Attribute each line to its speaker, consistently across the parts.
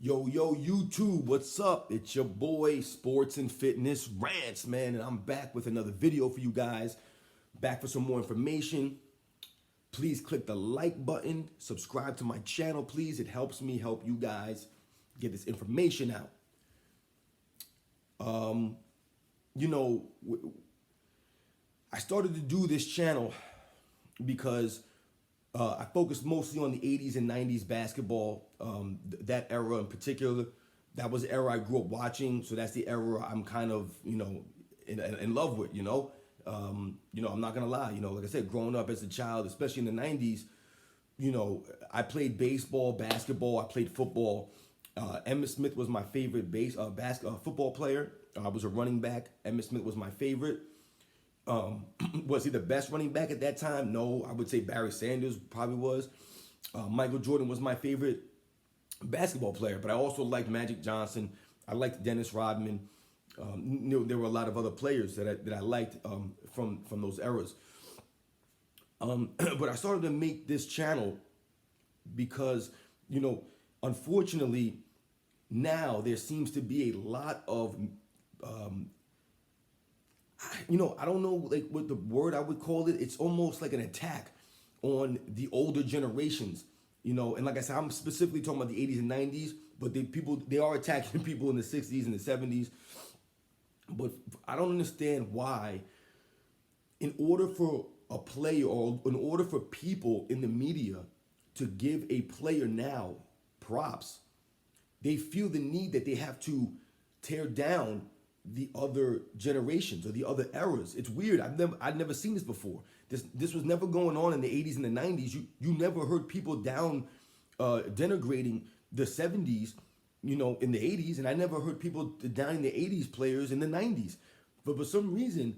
Speaker 1: Yo, YouTube, what's up? It's your boy, Sports and Fitness Rants, man, and I'm back with another video for you guys. Back for some more information. Please click the like button, subscribe to my channel, please. It helps me help you guys get this information out. You know, I started to do this channel because I focused mostly on the 80s and 90s basketball, that era in particular. That was the era I grew up watching, so that's the era I'm kind of, in love with, I'm not gonna lie, like I said, growing up as a child, especially in the 90s, I played baseball, basketball, I played football. Emmitt Smith was my favorite football player. I was a running back. Emmitt Smith was my favorite. Was he the best running back at that time? No, I would say Barry Sanders probably was. Michael Jordan was my favorite basketball player, but I also liked Magic Johnson. I liked Dennis Rodman. There were a lot of other players that I liked from those eras. But I started to make this channel because, unfortunately, now there seems to be a lot of I don't know like what the word I would call it. It's almost like an attack on the older generations, and like I said, I'm specifically talking about the 80s and 90s, but they are attacking people in the 60s and the 70s. But I don't understand why, in order for a player or in order for people in the media to give a player now props, they feel the need that they have to tear down the other generations or the other eras. It's weird. I've never seen this before. This was never going on in the 80s and the 90s. You never heard people denigrating the 70s, in the 80s, and I never heard people downing the 80s players in the 90s. But for some reason,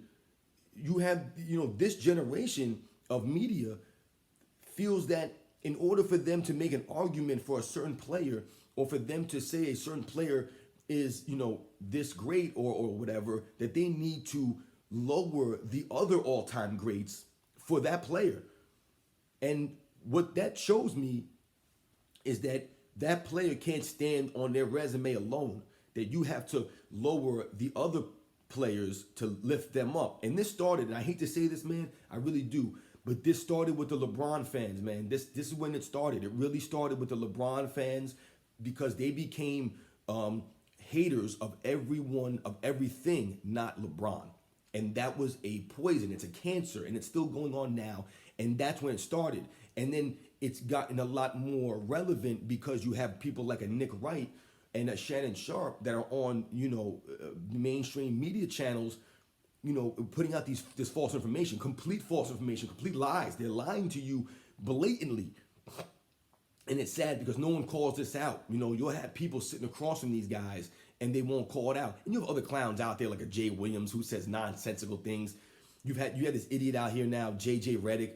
Speaker 1: you have this generation of media feels that in order for them to make an argument for a certain player, or for them to say a certain player is this great or whatever, that they need to lower the other all-time greats for that player. And what that shows me is that that player can't stand on their resume alone, that you have to lower the other players to lift them up. And this started, and I hate to say this, man, I really do, but this started with the LeBron fans, man. This is when it started. It really started with the LeBron fans, because they became haters of everyone, of everything, not LeBron. And that was a poison. It's a cancer, and it's still going on now. And that's when it started. And then it's gotten a lot more relevant because you have people like a Nick Wright and a Shannon Sharp that are on, mainstream media channels, putting out this false information, complete false information, complete lies. They're lying to you blatantly. And it's sad because no one calls this out. You'll have people sitting across from these guys and they won't call it out. And you have other clowns out there like a Jay Williams who says nonsensical things. You had this idiot out here now, JJ Redick,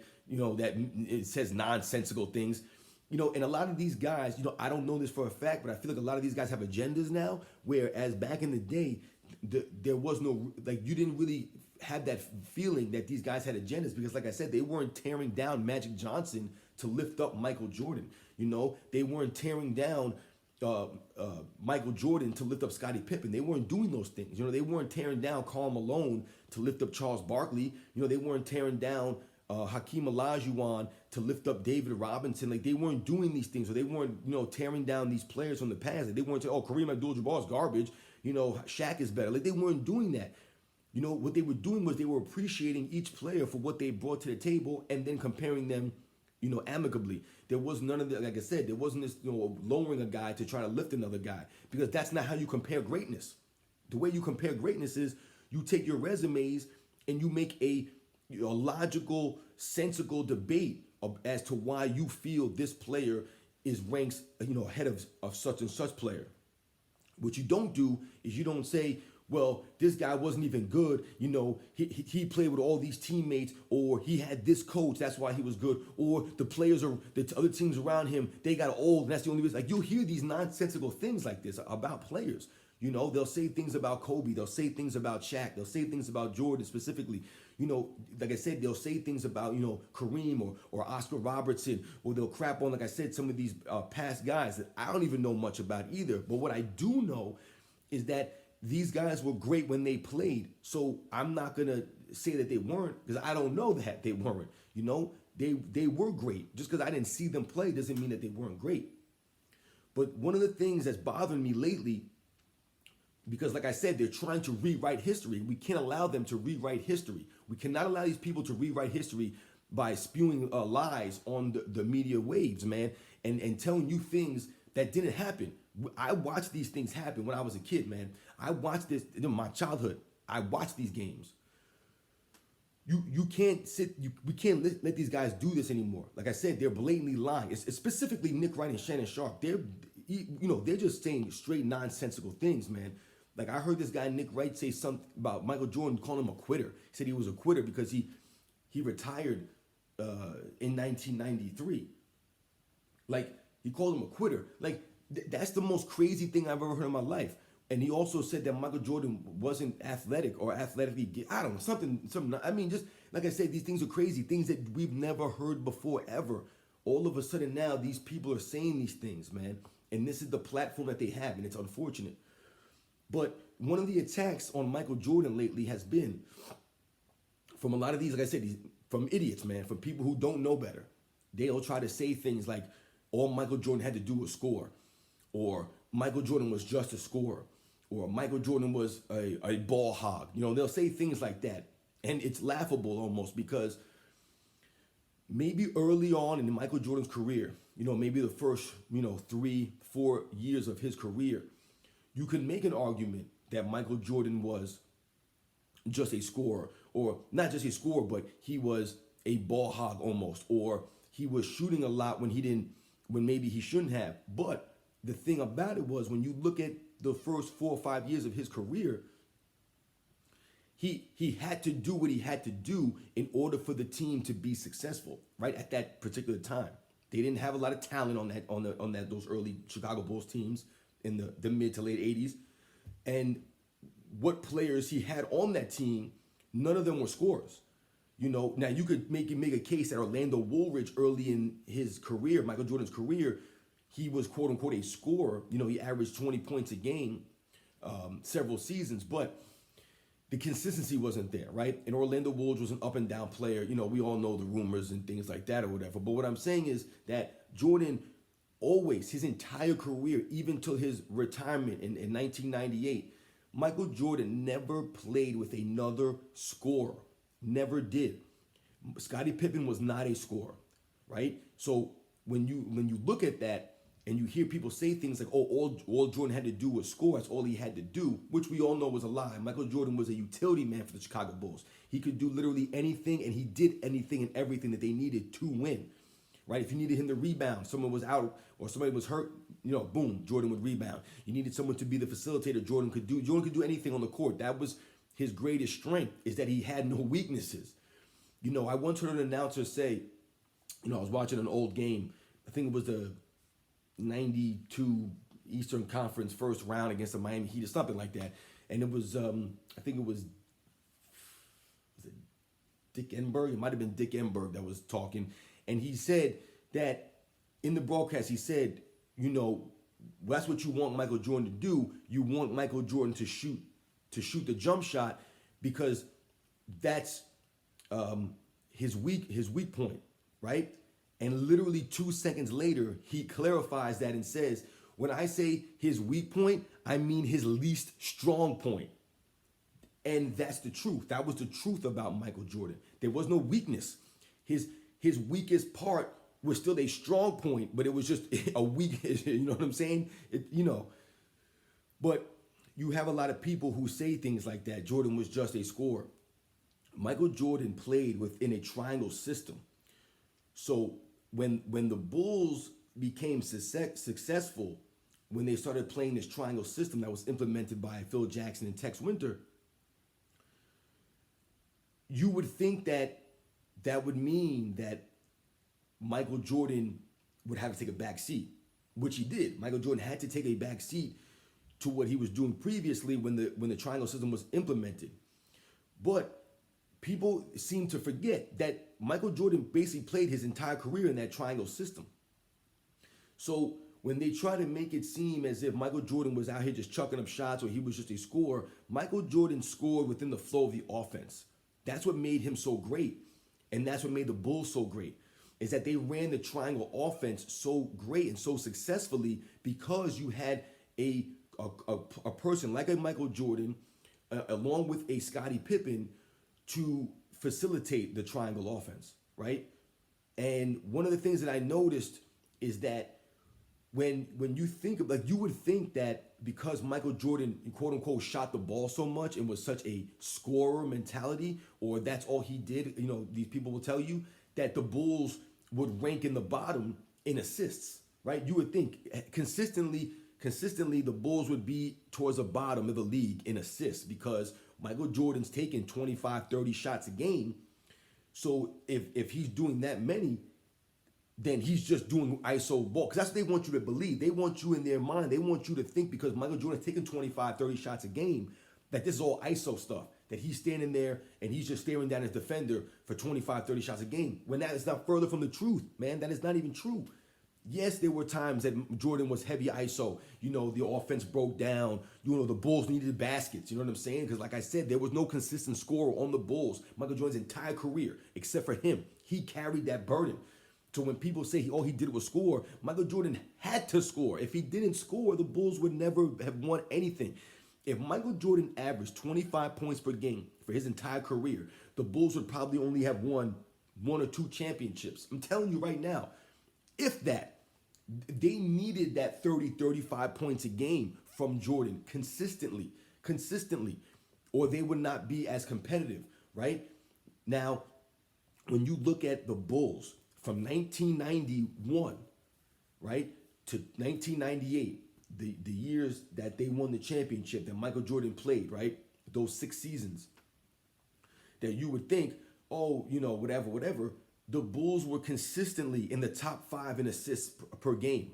Speaker 1: that it says nonsensical things. And a lot of these guys, I don't know this for a fact, but I feel like a lot of these guys have agendas now, whereas back in the day, there was no, you didn't really have that feeling that these guys had agendas, because like I said, they weren't tearing down Magic Johnson to lift up Michael Jordan. They weren't tearing down Michael Jordan to lift up Scottie Pippen. They weren't doing those things. They weren't tearing down Karl Malone to lift up Charles Barkley. They weren't tearing down Hakeem Olajuwon to lift up David Robinson. Like, they weren't doing these things, or they weren't, tearing down these players from the past. Like, they weren't saying, oh, Kareem Abdul-Jabbar is garbage. Shaq is better. Like, they weren't doing that. What they were doing was they were appreciating each player for what they brought to the table and then comparing them, amicably. There was none of that. Like I said, there wasn't this, lowering a guy to try to lift another guy, because that's not how you compare greatness. The way you compare greatness is you take your resumes and you make a logical, sensical debate as to why you feel this player is ranks, ahead of such and such player. What you don't do is you don't say, well, this guy wasn't even good. He played with all these teammates, or he had this coach, that's why he was good. Or the other teams around him, they got old, and that's the only reason. Like, you'll hear these nonsensical things like this about players. They'll say things about Kobe. They'll say things about Shaq. They'll say things about Jordan specifically. You know, like I said, they'll say things about, you know, Kareem or Oscar Robertson, or they'll crap on, like I said, some of these past guys that I don't even know much about either. But what I do know is that these guys were great when they played. So I'm not gonna say that they weren't, because I don't know that they weren't. You know, they were great. Just because I didn't see them play doesn't mean that they weren't great. But one of the things that's bothering me lately, because like I said, they're trying to rewrite history. We can't allow them to rewrite history. We cannot allow these people to rewrite history by spewing lies on the media waves, man, and telling you things that didn't happen. I watched these things happen when I was a kid, man. I watched this in my childhood. I watched these games. You can't we can't let these guys do this anymore. Like I said, they're blatantly lying. It's specifically Nick Wright and Shannon Sharp. They're just saying straight nonsensical things, man. Like I heard this guy Nick Wright say something about Michael Jordan, calling him a quitter. He said he was a quitter because he retired in 1993. Like he called him a quitter. Like that's the most crazy thing I've ever heard in my life. And he also said that Michael Jordan wasn't athletic or athletically, I don't know, something. I mean, just like I said, these things are crazy, things that we've never heard before, ever. All of a sudden now, these people are saying these things, man. And this is the platform that they have, and it's unfortunate. But one of the attacks on Michael Jordan lately has been from a lot of these, like I said, from idiots, man, from people who don't know better. They'll try to say things like, all Michael Jordan had to do was score, or Michael Jordan was just a scorer, or Michael Jordan was a ball hog. You know, they'll say things like that. And it's laughable almost, because maybe early on in Michael Jordan's career, you know, maybe the first, 3-4 years of his career, you can make an argument that Michael Jordan was just a scorer, or not just a scorer, but he was a ball hog almost, or he was shooting a lot when maybe he shouldn't have. But the thing about it was, when you look at the first 4 or 5 years of his career, he had to do what he had to do in order for the team to be successful, right? At that particular time, they didn't have a lot of talent on those early Chicago Bulls teams in the mid to late 80s. And what players he had on that team, none of them were scorers. You know, now you could make a case that Orlando Woolridge, early in his career, Michael Jordan's career, he was quote unquote a scorer. You know, he averaged 20 points a game several seasons, but the consistency wasn't there, right? And Orlando Woolridge was an up and down player. You know, we all know the rumors and things like that or whatever. But what I'm saying is that Jordan always, his entire career, even till his retirement in 1998, Michael Jordan never played with another scorer. Never did. Scottie Pippen was not a scorer, right? So when you look at that and you hear people say things like, oh, all Jordan had to do was score, that's all he had to do, which we all know was a lie. Michael Jordan was a utility man for the Chicago Bulls. He could do literally anything, and he did anything and everything that they needed to win, right? If you needed him to rebound, someone was out or somebody was hurt, boom, Jordan would rebound. You needed someone to be the facilitator, Jordan could do anything on the court. That was his greatest strength, is that he had no weaknesses. I once heard an announcer say, I was watching an old game. I think it was the 92 Eastern Conference first round against the Miami Heat or something like that. And it was, I think it was it Dick Enberg? It might have been Dick Enberg that was talking. And he said that in the broadcast, he said, that's what you want Michael Jordan to do. You want Michael Jordan to shoot the jump shot, because that's his weak point, right? And literally 2 seconds later, he clarifies that and says, when I say his weak point, I mean his least strong point. And that's the truth. That was the truth about Michael Jordan. There was no weakness. His weakest part was still a strong point, but it was just a weak, you know what I'm saying? But you have a lot of people who say things like that. Jordan was just a scorer. Michael Jordan played within a triangle system. So when the Bulls became successful, when they started playing this triangle system that was implemented by Phil Jackson and Tex Winter, you would think that would mean that Michael Jordan would have to take a back seat, which he did. Michael Jordan had to take a back seat to what he was doing previously when the triangle system was implemented. But people seem to forget that Michael Jordan basically played his entire career in that triangle system. So when they try to make it seem as if Michael Jordan was out here just chucking up shots or he was just a scorer, Michael Jordan scored within the flow of the offense. That's what made him so great. And that's what made the Bulls so great, is that they ran the triangle offense so great and so successfully because you had a person like a Michael Jordan along with a Scottie Pippen to facilitate the triangle offense, right? And one of the things that I noticed is that when you think of, like, you would think that because Michael Jordan, quote unquote, shot the ball so much and was such a scorer mentality, or that's all he did, you know, these people will tell you that the Bulls would rank in the bottom in assists, right? You would think consistently the Bulls would be towards the bottom of the league in assists because Michael Jordan's taking 25, 30 shots a game. So if he's doing that many, then he's just doing ISO ball. Because that's what they want you to believe. They want you in their mind. They want you to think because Michael Jordan's taking 25, 30 shots a game, that this is all ISO stuff. That he's standing there and he's just staring down his defender for 25, 30 shots a game. When that is not further from the truth, man. That is not even true. Yes, there were times that Jordan was heavy ISO. You know, the offense broke down. You know, the Bulls needed baskets. You know what I'm saying? Because like I said, there was no consistent scorer on the Bulls. Michael Jordan's entire career, except for him, he carried that burden. So when people say all he did was score, Michael Jordan had to score. If he didn't score, the Bulls would never have won anything. If Michael Jordan averaged 25 points per game for his entire career, the Bulls would probably only have won 1 or 2 championships. I'm telling you right now, if that. They needed that 30, 35 points a game from Jordan consistently, or they would not be as competitive, right? Now, when you look at the Bulls from 1991, right, to 1998, the years that they won the championship that Michael Jordan played, right, those 6 seasons, that you would think, oh, you know, whatever, the Bulls were consistently in the top 5 in assists per game.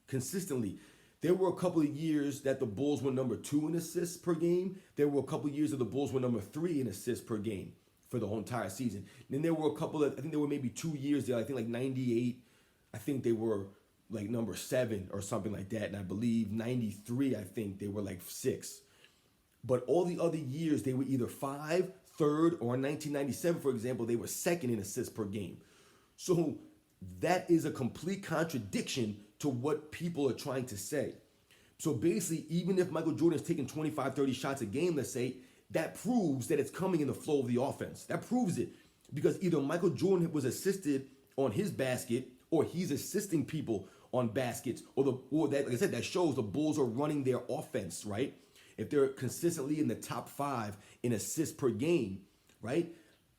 Speaker 1: Consistently. There were a couple of years that the Bulls were number 2 in assists per game. There were a couple of years that the Bulls were number 3 in assists per game for the whole entire season. Then there were a couple of, I think there were maybe 2 years there, I think like 98, I think they were like number 7 or something like that. And I believe 93, I think they were like 6. But all the other years, they were either 5, 3rd, or in 1997, for example, they were 2nd in assists per game. So that is a complete contradiction to what people are trying to say. So basically, even if Michael Jordan is taking 25, 30 shots a game, let's say, that proves that it's coming in the flow of the offense. That proves it. Because either Michael Jordan was assisted on his basket or he's assisting people on baskets, or that, like I said, that shows the Bulls are running their offense, right? If they're consistently in the top 5 in assists per game, right?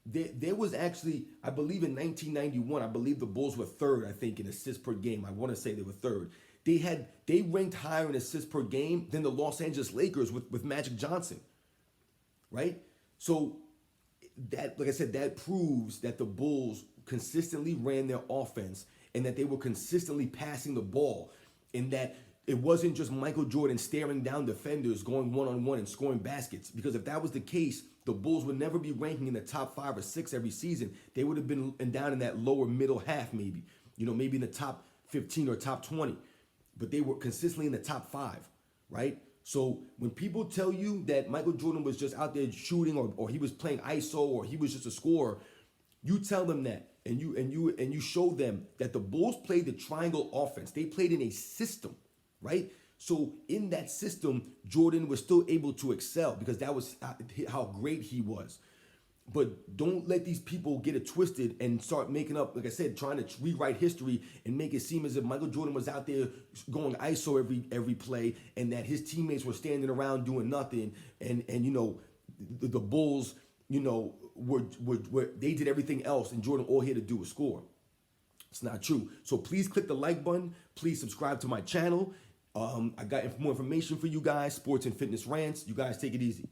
Speaker 1: There was actually, I believe in 1991, I believe the Bulls were 3rd, I think, in assists per game. I want to say they were 3rd. They ranked higher in assists per game than the Los Angeles Lakers with Magic Johnson, right? So that, like I said, that proves that the Bulls consistently ran their offense and that they were consistently passing the ball, and that it wasn't just Michael Jordan staring down defenders, going one-on-one and scoring baskets. Because if that was the case, the Bulls would never be ranking in the top 5 or 6 every season. They would have been down in that lower middle half, maybe. You know, maybe in the top 15 or top 20. But they were consistently in the top 5, right? So when people tell you that Michael Jordan was just out there shooting, or he was playing ISO, or he was just a scorer, you tell them that, and you show them that the Bulls played the triangle offense. They played in a system. Right? So in that system, Jordan was still able to excel because that was how great he was. But don't let these people get it twisted and start making up, like I said, trying to rewrite history and make it seem as if Michael Jordan was out there going ISO every play, and that his teammates were standing around doing nothing, and you know, the Bulls, you know, were they did everything else and Jordan all he had to do was score. It's not true. So please click the like button. Please subscribe to my channel. I got more information for you guys, sports and fitness rants. You guys take it easy.